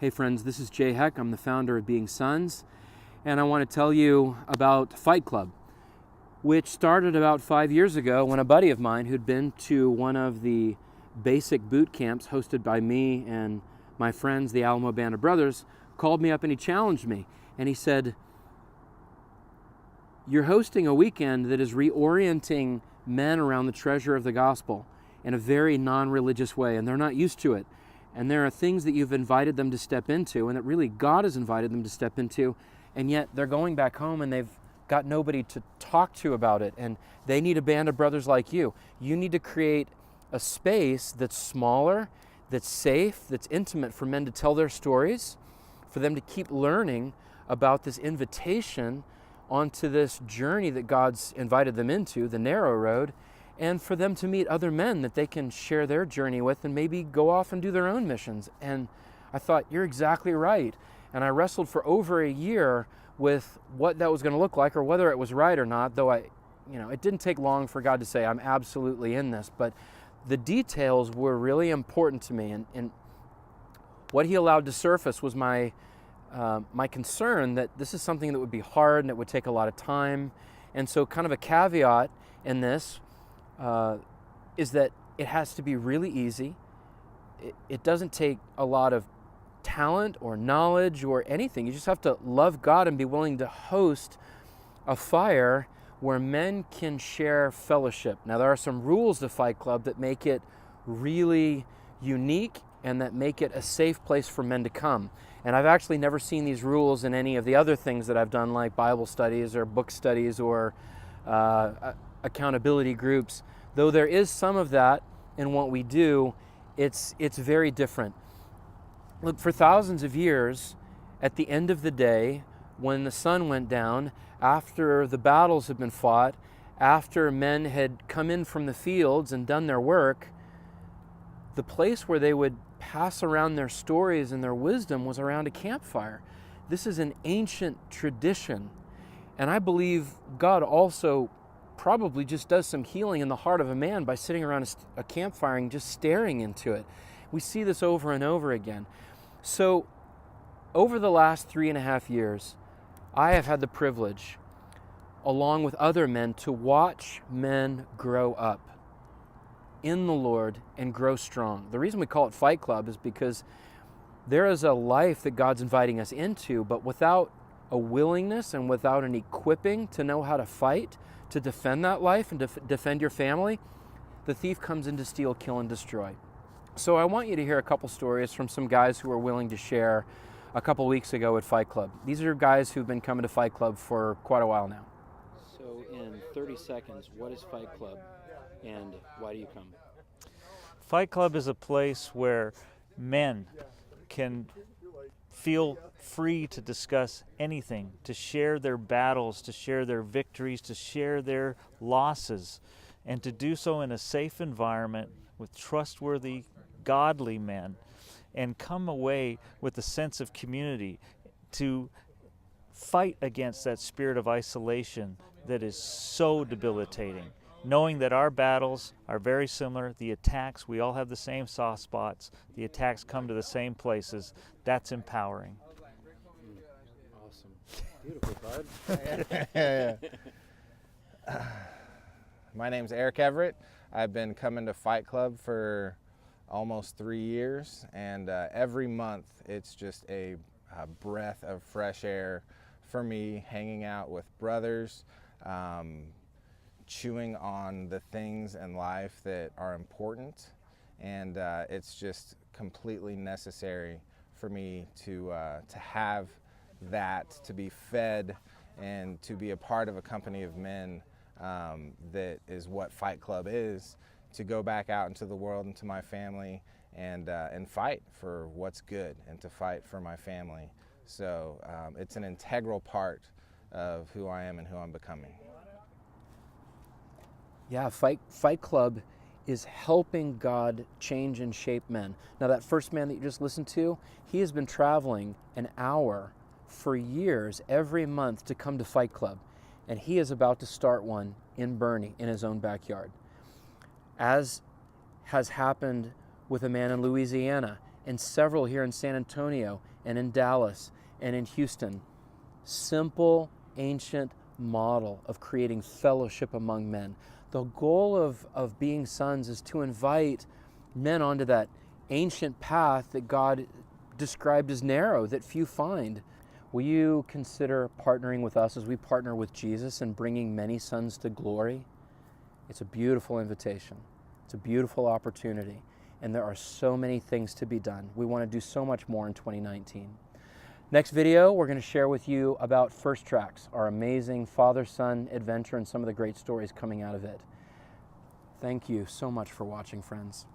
Hey friends, this is Jay Heck. I'm the founder of Being Sons, and I want to tell you about Fight Club, which started about 5 years ago when a buddy of mine who'd been to one of the basic boot camps hosted by me and my friends, the Alamo Band of Brothers, called me up and he challenged me. And he said, "You're hosting a weekend that is reorienting men around the treasure of the gospel in a very non-religious way, and they're not used to it. And there are things that you've invited them to step into and that really God has invited them to step into, and yet they're going back home and they've got nobody to talk to about it, and they need a band of brothers like you. You need to create a space that's smaller, that's safe, that's intimate for men to tell their stories, for them to keep learning about this invitation onto this journey that God's invited them into, the narrow road, and for them to meet other men that they can share their journey with and maybe go off and do their own missions." And I thought, you're exactly right. And I wrestled for over a year with what that was going to look like, or whether it was right or not, though it didn't take long for God to say, I'm absolutely in this. But the details were really important to me, and what he allowed to surface was my concern that this is something that would be hard and it would take a lot of time. And so kind of a caveat in this is that it has to be really easy. It doesn't take a lot of talent or knowledge or anything. You just have to love God and be willing to host a fire where men can share fellowship. Now, there are some rules to Fight Club that make it really unique and that make it a safe place for men to come. And I've actually never seen these rules in any of the other things that I've done, like Bible studies or book studies or accountability groups. Though there is some of that in what we do, it's very different. Look, for thousands of years, at the end of the day, when the sun went down, after the battles had been fought, after men had come in from the fields and done their work, the place where they would pass around their stories and their wisdom was around a campfire. This is an ancient tradition. And I believe God also probably just does some healing in the heart of a man by sitting around a campfire and just staring into it. We see this over and over again. So over the last 3.5 years, I have had the privilege, along with other men, to watch men grow up in the Lord and grow strong. The reason we call it Fight Club is because there is a life that God's inviting us into, but without a willingness and without an equipping to know how to fight, to defend that life and defend your family, the thief comes in to steal, kill, and destroy. So I want you to hear a couple stories from some guys who were willing to share a couple weeks ago at Fight Club. These are guys who've been coming to Fight Club for quite a while now. So in 30 seconds, what is Fight Club and why do you come? Fight Club is a place where men can feel free to discuss anything, to share their battles, to share their victories, to share their losses, and to do so in a safe environment with trustworthy, godly men, and come away with a sense of community to fight against that spirit of isolation that is so debilitating. Knowing that our battles are very similar, the attacks, we all have the same soft spots, the attacks come to the same places, that's empowering. Awesome. Beautiful, bud. My name's Eric Everett. I've been coming to Fight Club for almost 3 years, and every month it's just a breath of fresh air for me, hanging out with brothers, chewing on the things in life that are important, and it's just completely necessary for me to have that, to be fed and to be a part of a company of men that is what Fight Club is, to go back out into the world and to my family and fight for what's good and to fight for my family. So it's an integral part of who I am and who I'm becoming. Yeah, Fight Club is helping God change and shape men. Now, that first man that you just listened to, he has been traveling an hour for years every month to come to Fight Club, and he is about to start one in Bernie in his own backyard. As has happened with a man in Louisiana and several here in San Antonio and in Dallas and in Houston. Simple, ancient model of creating fellowship among men. The goal of being sons is to invite men onto that ancient path that God described as narrow, that few find. Will you consider partnering with us as we partner with Jesus in bringing many sons to glory? It's a beautiful invitation. It's a beautiful opportunity. And there are so many things to be done. We want to do so much more in 2019. Next video, we're going to share with you about First Tracks, our amazing father-son adventure and some of the great stories coming out of it. Thank you so much for watching, friends.